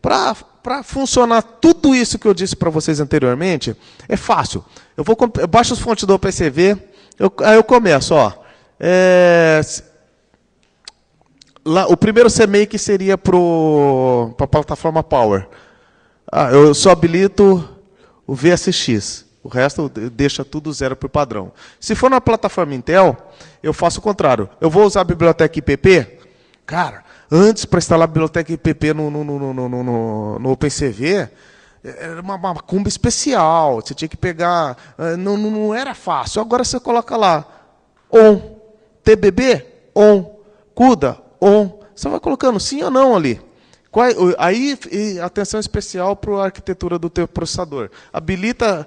Para funcionar tudo isso que eu disse para vocês anteriormente, é fácil. Eu baixo as fontes do OpenCV, aí eu começo. O primeiro CMake seria para a plataforma Power. Eu só habilito o VSX. O resto deixa tudo zero por padrão. Se for na plataforma Intel, eu faço o contrário. Eu vou usar a biblioteca IPP. Cara, antes, para instalar a biblioteca IPP no OpenCV, era uma macumba especial. Você tinha que pegar... Não era fácil. Agora você coloca lá ON, TBB, ON, CUDA, ON. Você vai colocando sim ou não ali. Aí, atenção especial para a arquitetura do teu processador. Habilita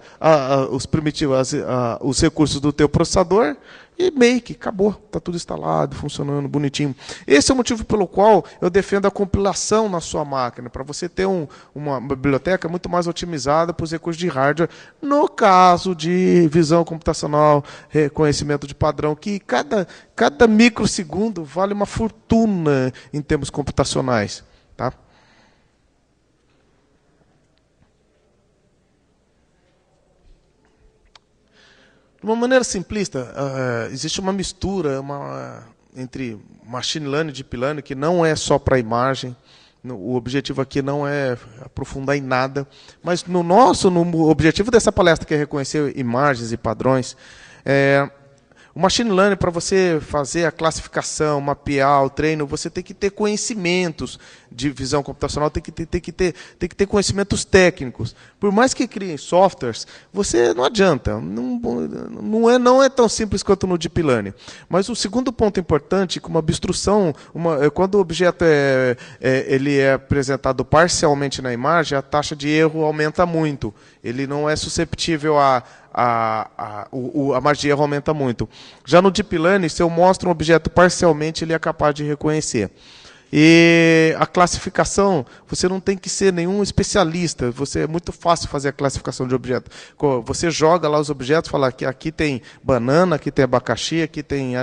os primitivos, os recursos do teu processador e make, acabou. Está tudo instalado, funcionando, bonitinho. Esse é o motivo pelo qual eu defendo a compilação na sua máquina, para você ter uma biblioteca muito mais otimizada para os recursos de hardware, no caso de visão computacional, reconhecimento de padrão, que cada microsegundo vale uma fortuna em termos computacionais. Tá? De uma maneira simplista, existe uma mistura entre machine learning e deep learning, que não é só para imagem. O objetivo aqui não é aprofundar em nada, mas no objetivo dessa palestra, que é reconhecer imagens e padrões, o machine learning, para você fazer a classificação, mapear o treino, você tem que ter conhecimentos de visão computacional, tem que ter conhecimentos técnicos. Por mais que criem softwares, você não adianta. Não é tão simples quanto no Deep Learning. Mas o segundo ponto importante, com uma abstrução, quando o objeto ele é apresentado parcialmente na imagem, a taxa de erro aumenta muito. Ele não é susceptível a margem de erro aumenta muito. Já no Deep Learning, se eu mostro um objeto parcialmente, ele é capaz de reconhecer. E a classificação, você não tem que ser nenhum especialista. É muito fácil fazer a classificação de objeto. Você joga lá os objetos, fala que aqui tem banana, aqui tem abacaxi, aqui tem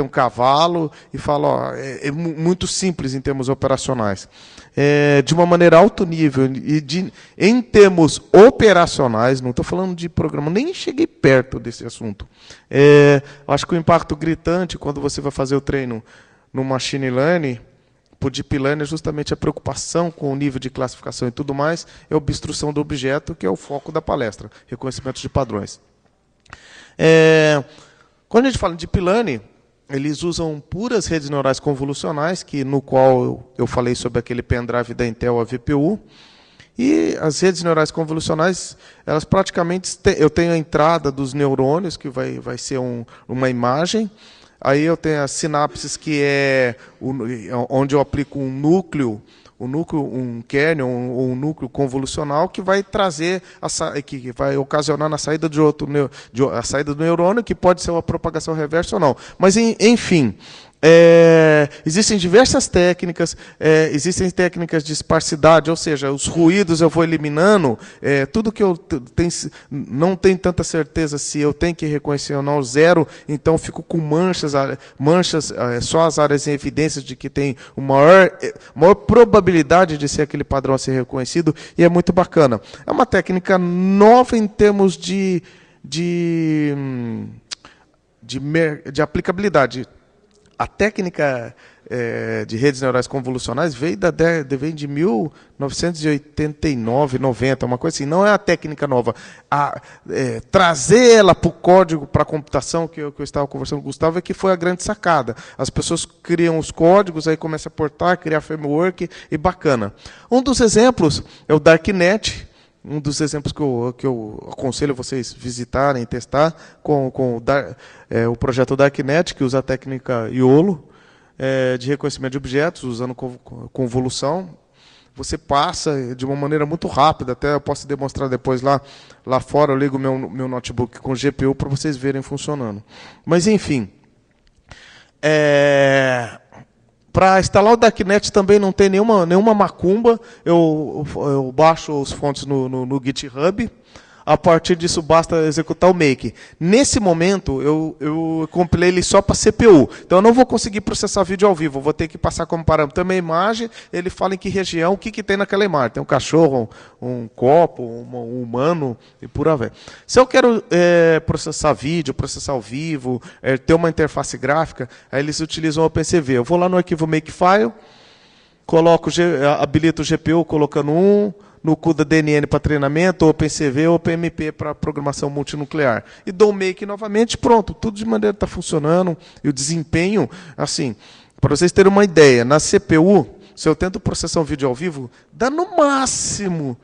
um cavalo, e fala, é muito simples em termos operacionais. De uma maneira alto nível, em termos operacionais, não estou falando de programa, nem cheguei perto desse assunto. Acho que o impacto gritante, quando você vai fazer o treino no machine learning, o Deep Learning é justamente a preocupação com o nível de classificação e tudo mais, é a obstrução do objeto, que é o foco da palestra, reconhecimento de padrões. Quando a gente fala em Deep Learning, eles usam puras redes neurais convolucionais, no qual eu falei sobre aquele pendrive da Intel, a VPU, e as redes neurais convolucionais, elas praticamente... Eu tenho a entrada dos neurônios, que vai ser uma imagem. Aí eu tenho as sinapses, que é onde eu aplico um núcleo, um kernel, ou um núcleo convolucional, que vai trazer, que vai ocasionar na saída a saída do neurônio, que pode ser uma propagação reversa ou não. Mas, enfim, Existem diversas técnicas, existem técnicas de esparsidade, ou seja, os ruídos eu vou eliminando, tudo que eu não tenho tanta certeza se eu tenho que reconhecer ou não, zero, então fico com manchas, só as áreas em evidência de que tem uma maior probabilidade de ser aquele padrão a ser reconhecido, e é muito bacana. É uma técnica nova em termos de aplicabilidade. A técnica de redes neurais convolucionais vem de 1989, 90, uma coisa assim. Não é a técnica nova. Trazer ela para o código, para a computação, que eu estava conversando com o Gustavo, é que foi a grande sacada. As pessoas criam os códigos, aí começa a portar, criar framework, e bacana. Um dos exemplos é o Darknet. Um dos exemplos que eu aconselho vocês visitarem, testar, com o projeto Darknet, que usa a técnica YOLO, de reconhecimento de objetos, usando convolução. Você passa de uma maneira muito rápida, até eu posso demonstrar depois lá fora, eu ligo meu notebook com GPU para vocês verem funcionando. Mas, enfim, para instalar o Darknet também não tem nenhuma macumba. Eu baixo os fontes no GitHub. A partir disso, basta executar o make. Nesse momento, eu compilei ele só para CPU. Então, eu não vou conseguir processar vídeo ao vivo. Eu vou ter que passar como parâmetro também a imagem. Ele fala em que região, o que tem naquela imagem. Tem um cachorro, um copo, um humano e por aí vai. Se eu quero processar vídeo, processar ao vivo, ter uma interface gráfica, aí eles utilizam o OpenCV. Eu vou lá no arquivo Makefile, habilito o GPU colocando no CUDA DNN para treinamento, OpenCV ou OpenMP para programação multinuclear. E dou make novamente, pronto, tudo de maneira está funcionando. E o desempenho, assim, para vocês terem uma ideia, na CPU, se eu tento processar um vídeo ao vivo, dá no máximo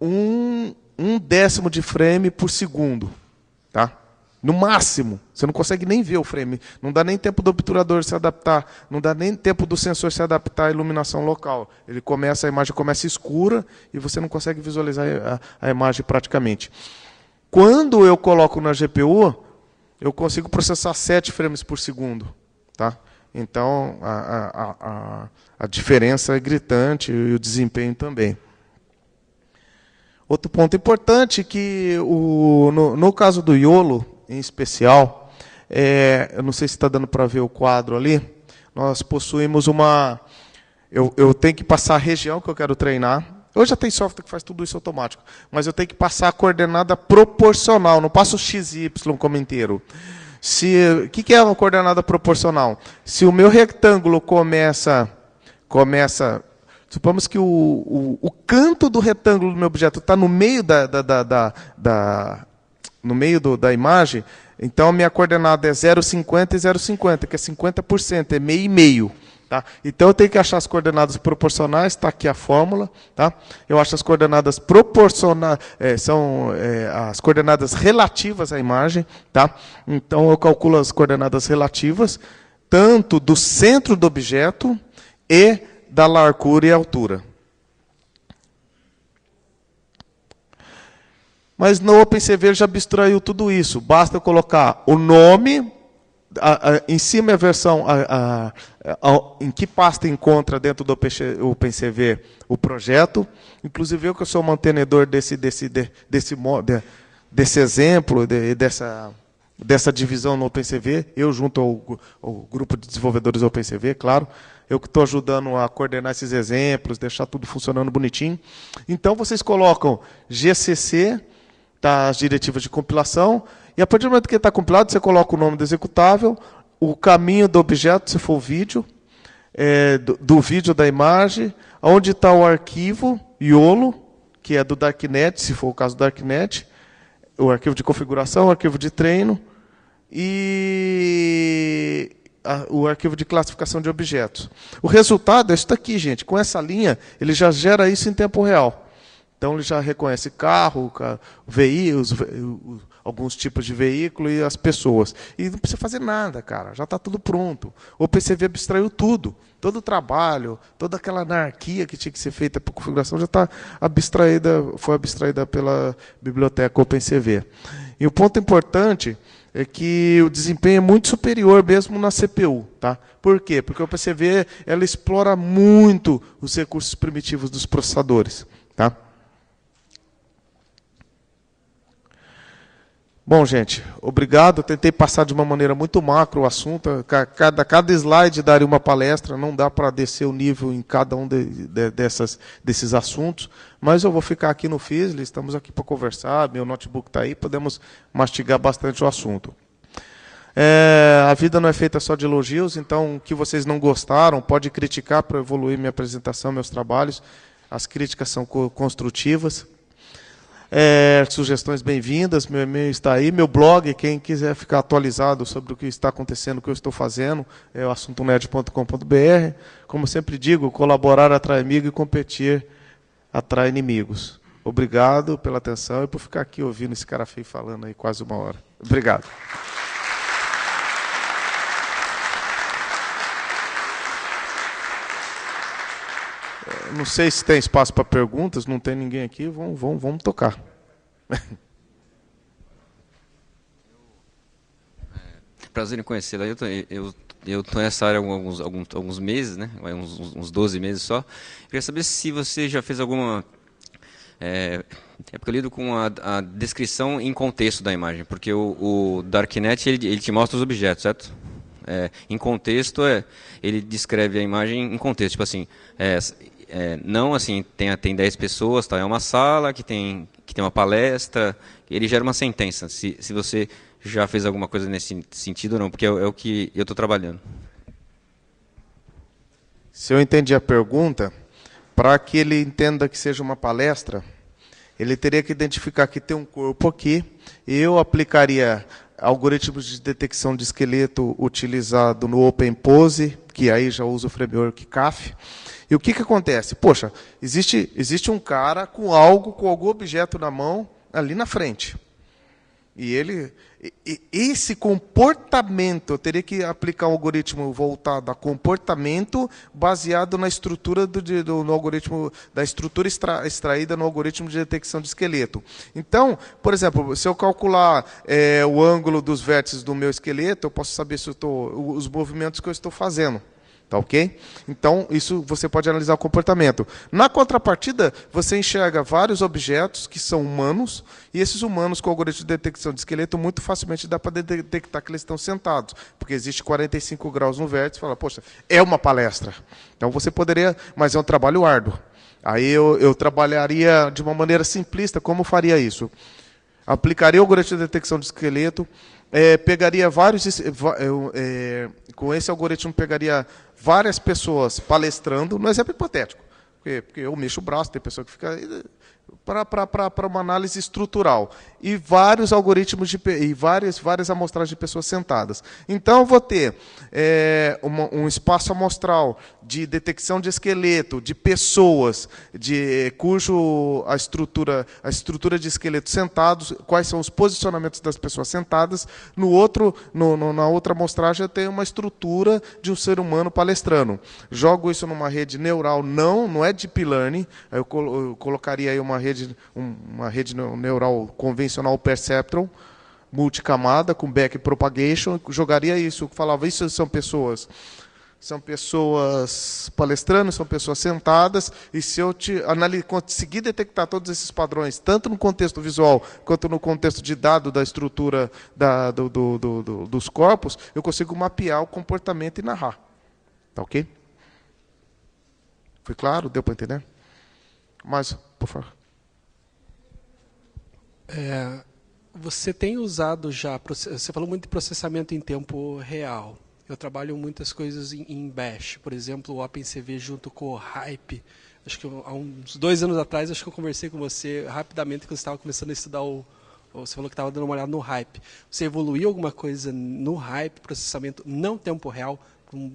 um décimo de frame por segundo. Tá? No máximo. Você não consegue nem ver o frame. Não dá nem tempo do obturador se adaptar. Não dá nem tempo do sensor se adaptar à iluminação local. A imagem começa escura e você não consegue visualizar a imagem praticamente. Quando eu coloco na GPU, eu consigo processar 7 frames por segundo. Tá? Então, a diferença é gritante e o desempenho também. Outro ponto importante que, no caso do YOLO, em especial, eu não sei se está dando para ver o quadro ali, nós possuímos eu tenho que passar a região que eu quero treinar. Hoje já tem software que faz tudo isso automático, mas eu tenho que passar a coordenada proporcional, não passo x e y como inteiro. O que é uma coordenada proporcional? Se o meu retângulo começa supomos que o canto do retângulo do meu objeto está no meio da imagem, então a minha coordenada é 0,50 e 0,50, que é 50%, é meio e meio. Tá? Então eu tenho que achar as coordenadas proporcionais, está aqui a fórmula. Tá? Eu acho as coordenadas proporcionais, são as coordenadas relativas à imagem. Tá? Então eu calculo as coordenadas relativas, tanto do centro do objeto e da largura e altura. Mas no OpenCV ele já abstraiu tudo isso. Basta eu colocar o nome, em cima a versão, em que pasta encontra dentro do OpenCV o projeto. Inclusive eu que sou mantenedor desse exemplo, dessa divisão no OpenCV, eu junto ao grupo de desenvolvedores do OpenCV, claro. Eu que estou ajudando a coordenar esses exemplos, deixar tudo funcionando bonitinho. Então vocês colocam GCC, tá, as diretivas de compilação, e a partir do momento que está compilado, você coloca o nome do executável, o caminho do objeto, se for o vídeo, do vídeo, da imagem, onde está o arquivo YOLO, que é do Darknet, se for o caso do Darknet, o arquivo de configuração, o arquivo de treino, e o arquivo de classificação de objetos. O resultado é isso aqui, gente. Com essa linha, ele já gera isso em tempo real. Então, ele já reconhece carro, veículos, alguns tipos de veículo e as pessoas. E não precisa fazer nada, cara. Já está tudo pronto. O OpenCV abstraiu tudo. Todo o trabalho, toda aquela anarquia que tinha que ser feita para configuração já está abstraída, foi abstraída pela biblioteca OpenCV. E o ponto importante é que o desempenho é muito superior mesmo na CPU. Tá? Por quê? Porque o PCV ela explora muito os recursos primitivos dos processadores. Tá? Bom, gente, obrigado. Eu tentei passar de uma maneira muito macro o assunto. Cada slide daria uma palestra, não dá para descer o nível em cada um desses assuntos, mas eu vou ficar aqui no Fizzly, estamos aqui para conversar, meu notebook está aí, podemos mastigar bastante o assunto. A vida não é feita só de elogios, então o que vocês não gostaram, pode criticar para evoluir minha apresentação, meus trabalhos. As críticas são construtivas. Sugestões bem-vindas, meu e-mail está aí, meu blog, quem quiser ficar atualizado sobre o que está acontecendo, o que eu estou fazendo, é o assuntonerd.com.br. Como sempre digo, colaborar atrai amigo e competir atrai inimigos. Obrigado pela atenção e por ficar aqui ouvindo esse cara feio falando aí quase uma hora. Obrigado. Não sei se tem espaço para perguntas, não tem ninguém aqui, vamos tocar. Prazer em conhecê-la. Eu estou nessa área há alguns meses, né? Uns 12 meses só. Eu queria saber se você já fez alguma... porque eu lido com a descrição em contexto da imagem, porque o Darknet ele te mostra os objetos, certo? Em contexto, ele descreve a imagem em contexto, tipo assim... não assim, tem 10 pessoas, tá? É uma sala que tem uma palestra, ele gera uma sentença. Se você já fez alguma coisa nesse sentido ou não, porque é o que eu estou trabalhando. Se eu entendi a pergunta, para que ele entenda que seja uma palestra, ele teria que identificar que tem um corpo aqui, e eu aplicaria algoritmos de detecção de esqueleto utilizado no OpenPose, que aí já usa o framework CAF. E o que acontece? Poxa, existe um cara com algum objeto na mão ali na frente. Esse comportamento, eu teria que aplicar um algoritmo voltado a comportamento baseado na estrutura no algoritmo, da estrutura extraída no algoritmo de detecção de esqueleto. Então, por exemplo, se eu calcular o ângulo dos vértices do meu esqueleto, eu posso saber os movimentos que eu estou fazendo. Tá ok? Então, isso você pode analisar o comportamento. Na contrapartida, você enxerga vários objetos que são humanos, e esses humanos, com o algoritmo de detecção de esqueleto, muito facilmente dá para detectar que eles estão sentados, porque existe 45 graus no vértice, e fala, poxa, é uma palestra. Então, você poderia, mas é um trabalho árduo. Aí eu trabalharia de uma maneira simplista, como faria isso? Aplicaria o algoritmo de detecção de esqueleto, pegaria vários... com esse algoritmo, pegaria várias pessoas palestrando, no exemplo hipotético, porque eu mexo o braço, tem pessoa que fica... para uma análise estrutural. E vários algoritmos e várias amostragens de pessoas sentadas. Então, eu vou ter um espaço amostral de detecção de esqueleto, de pessoas, cujo a estrutura de esqueleto sentados, quais são os posicionamentos das pessoas sentadas. Na outra amostragem, eu tenho uma estrutura de um ser humano palestrando. Jogo isso numa rede neural, não é deep learning, eu colocaria aí uma rede neural convencional perceptron, multicamada, com backpropagation, jogaria isso, falava, isso são pessoas palestrando, são pessoas sentadas, e se eu conseguir detectar todos esses padrões, tanto no contexto visual, quanto no contexto de dado da estrutura dos corpos, eu consigo mapear o comportamento e narrar. Tá ok? Foi claro? Deu para entender? Mas, por favor. Você tem usado já, você falou muito de processamento em tempo real. Eu trabalho muitas coisas em Bash, por exemplo, o OpenCV junto com o Hype. Acho que há uns 2 anos atrás, acho que eu conversei com você rapidamente, quando você estava começando a estudar você falou que estava dando uma olhada no Hype. Você evoluiu alguma coisa no Hype, processamento não tempo real,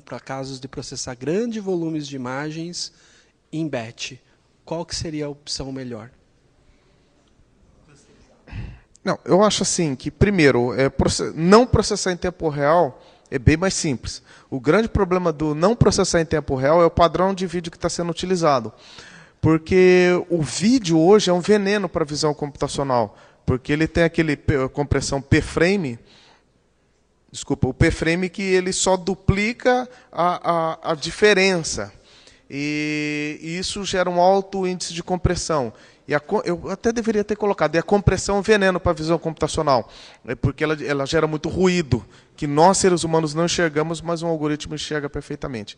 para casos de processar grandes volumes de imagens em batch? Qual que seria a opção melhor? Não, eu acho assim que, primeiro, não processar em tempo real é bem mais simples. O grande problema do não processar em tempo real é o padrão de vídeo que está sendo utilizado. Porque o vídeo hoje é um veneno para a visão computacional. porque ele tem aquele compressão P-frame, desculpa, o P-frame que ele só duplica a diferença. E isso gera um alto índice de compressão. Eu até deveria ter colocado, e a compressão é um veneno para a visão computacional, porque ela gera muito ruído, que nós, seres humanos, não enxergamos, mas um algoritmo enxerga perfeitamente.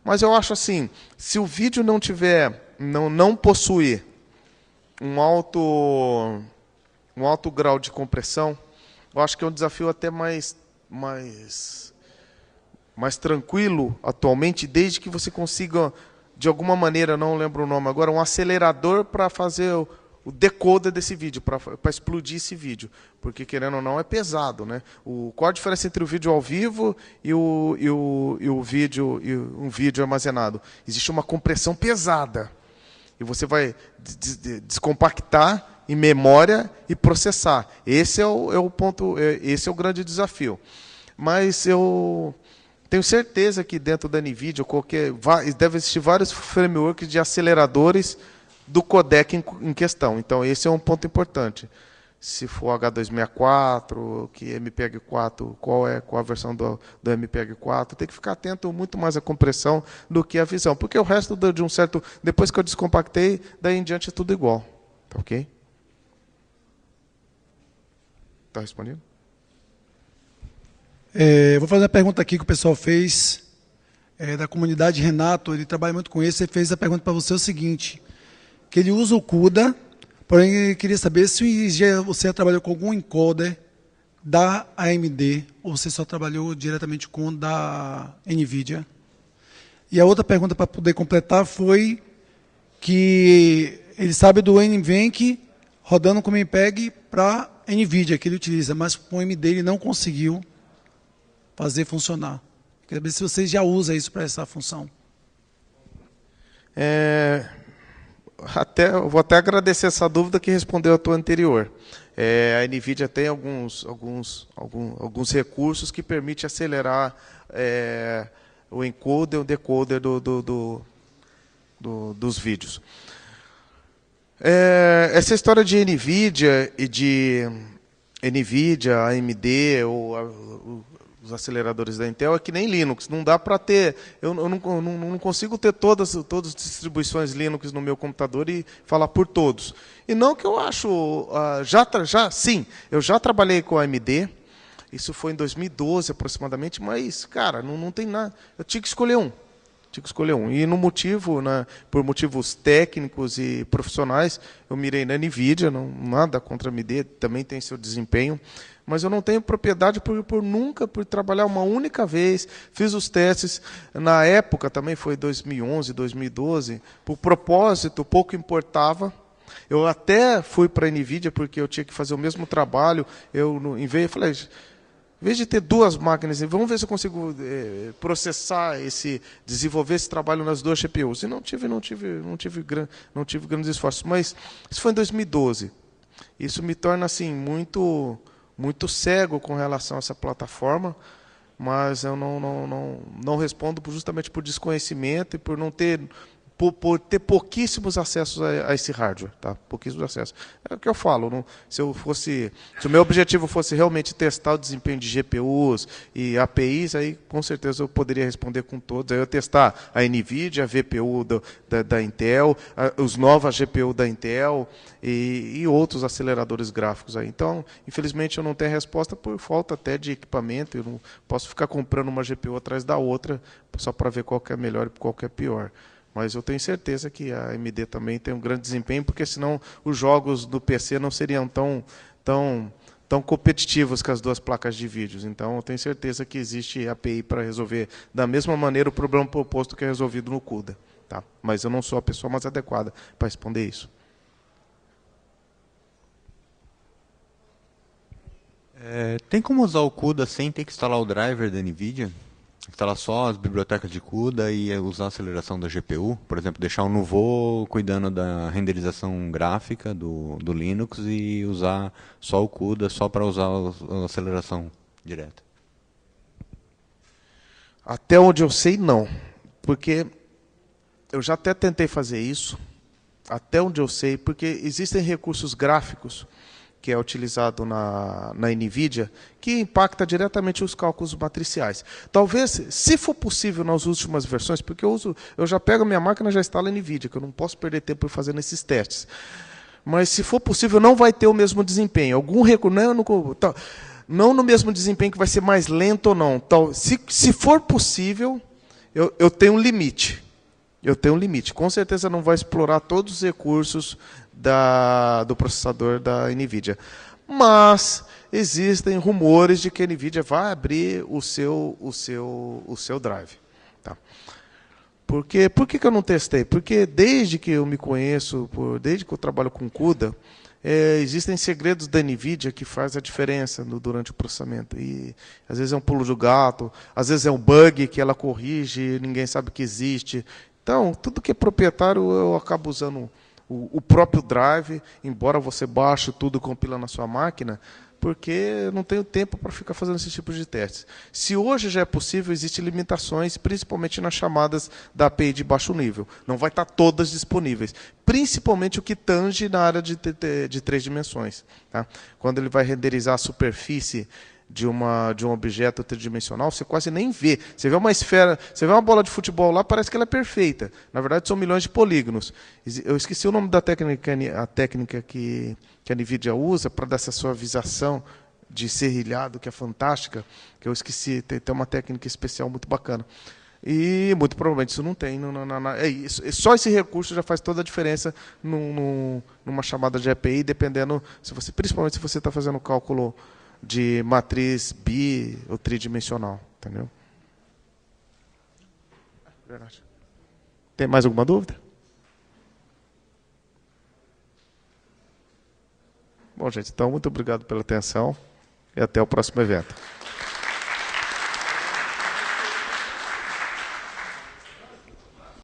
Mas eu acho assim, se o vídeo não possuir um alto grau de compressão, eu acho que é um desafio até mais tranquilo atualmente, desde que você consiga, de alguma maneira, não lembro o nome agora, um acelerador para fazer o decoder desse vídeo, para explodir esse vídeo. Porque, querendo ou não, é pesado, né? Qual a diferença entre o vídeo ao vivo e um vídeo armazenado? Existe uma compressão pesada. E você vai descompactar em memória e processar. Esse é o ponto, esse é o grande desafio. Mas eu tenho certeza que dentro da NVIDIA deve existir vários frameworks de aceleradores do codec em questão. Então, esse é um ponto importante. Se for H264, que MPEG-4, qual a versão do MPEG-4, tem que ficar atento muito mais à compressão do que à visão. Porque o resto depois que eu descompactei, daí em diante é tudo igual. Tá ok? Está respondido? Vou fazer uma pergunta aqui que o pessoal fez, da comunidade. Renato, ele trabalha muito com isso, ele fez a pergunta para você o seguinte, que ele usa o CUDA, porém ele queria saber se você já trabalhou com algum encoder da AMD, ou você só trabalhou diretamente com o da NVIDIA. E a outra pergunta para poder completar foi que ele sabe do NVENC rodando como MPEG para NVIDIA, que ele utiliza, mas com o AMD ele não conseguiu fazer funcionar. Queria saber se você já usa isso para essa função. Eu vou até agradecer essa dúvida que respondeu a tua anterior. A NVIDIA tem alguns recursos que permitem acelerar o encoder e o decoder dos vídeos. Essa história de NVIDIA e de NVIDIA, AMD, ou os aceleradores da Intel, é que nem Linux. Não dá para ter... Eu não consigo ter todas as distribuições Linux no meu computador e falar por todos. E não que eu acho... Sim, eu já trabalhei com a AMD. Isso foi em 2012 aproximadamente, mas, cara, não tem nada. Eu tinha que escolher um. E por motivos técnicos e profissionais, eu mirei na NVIDIA, nada contra a AMD, também tem seu desempenho, mas eu não tenho propriedade por trabalhar uma única vez. Fiz os testes, na época também foi 2011, 2012, por propósito, pouco importava. Eu até fui para a NVIDIA porque eu tinha que fazer o mesmo trabalho. Eu falei, em vez de ter duas máquinas, vamos ver se eu consigo desenvolver esse trabalho nas duas GPUs. E não tive grandes esforços. Mas isso foi em 2012. Isso me torna assim muito cego com relação a essa plataforma, mas eu não respondo justamente por desconhecimento e por não ter ter pouquíssimos acessos a esse hardware, tá? Pouquíssimos acessos. É o que eu falo. Se o meu objetivo fosse realmente testar o desempenho de GPUs e APIs, aí com certeza eu poderia responder com todos. Aí eu testar a NVIDIA, a VPU da Intel, os novas GPU da Intel e outros aceleradores gráficos aí. Então, infelizmente eu não tenho resposta por falta até de equipamento. Eu não posso ficar comprando uma GPU atrás da outra só para ver qual que é melhor e qual que é pior. Mas eu tenho certeza que a AMD também tem um grande desempenho, porque senão os jogos do PC não seriam tão competitivos com as duas placas de vídeos. Então, eu tenho certeza que existe API para resolver da mesma maneira o problema proposto que é resolvido no CUDA. Tá? Mas eu não sou a pessoa mais adequada para responder isso. Tem como usar o CUDA sem ter que instalar o driver da NVIDIA? Instalar só as bibliotecas de CUDA e usar a aceleração da GPU? Por exemplo, deixar o Nouveau cuidando da renderização gráfica do Linux e usar só o CUDA só para usar a aceleração direta? Até onde eu sei, não. Porque eu já até tentei fazer isso, até onde eu sei, porque existem recursos gráficos que é utilizado na NVIDIA, que impacta diretamente os cálculos matriciais. Talvez, se for possível nas últimas versões, porque eu já pego a minha máquina e já instalo a NVIDIA, que eu não posso perder tempo fazendo esses testes. Mas, se for possível, não vai ter o mesmo desempenho. Algum recurso, não no mesmo desempenho, que vai ser mais lento ou não. Se for possível, eu tenho um limite. Eu tenho um limite. Com certeza não vai explorar todos os recursos do processador da NVIDIA. Mas existem rumores de que a NVIDIA vai abrir o seu drive. Tá? Por que eu não testei? Porque desde que eu me conheço, desde que eu trabalho com CUDA, existem segredos da NVIDIA que fazem a diferença durante o processamento. E às vezes é um pulo do gato, às vezes é um bug que ela corrige e ninguém sabe que existe. Então, tudo que é proprietário, eu acabo usando o próprio drive, embora você baixe tudo e compila na sua máquina, porque eu não tenho tempo para ficar fazendo esse tipo de testes. Se hoje já é possível, existem limitações, principalmente nas chamadas da API de baixo nível. Não vai estar todas disponíveis, principalmente o que tange na área de 3 dimensões. Tá? Quando ele vai renderizar a superfície de um objeto tridimensional, você quase nem vê. Você vê uma esfera, você vê uma bola de futebol lá, parece que ela é perfeita. Na verdade, são milhões de polígonos. Eu esqueci o nome da técnica, a técnica que a NVIDIA usa para dar essa suavização de serrilhado, que é fantástica, que eu esqueci, tem uma técnica especial muito bacana. E muito provavelmente isso não tem. Só esse recurso já faz toda a diferença numa chamada de API, dependendo, principalmente se você está fazendo cálculo de matriz bi ou tridimensional, entendeu? Verdade. Tem mais alguma dúvida? Bom, gente, então muito obrigado pela atenção e até o próximo evento.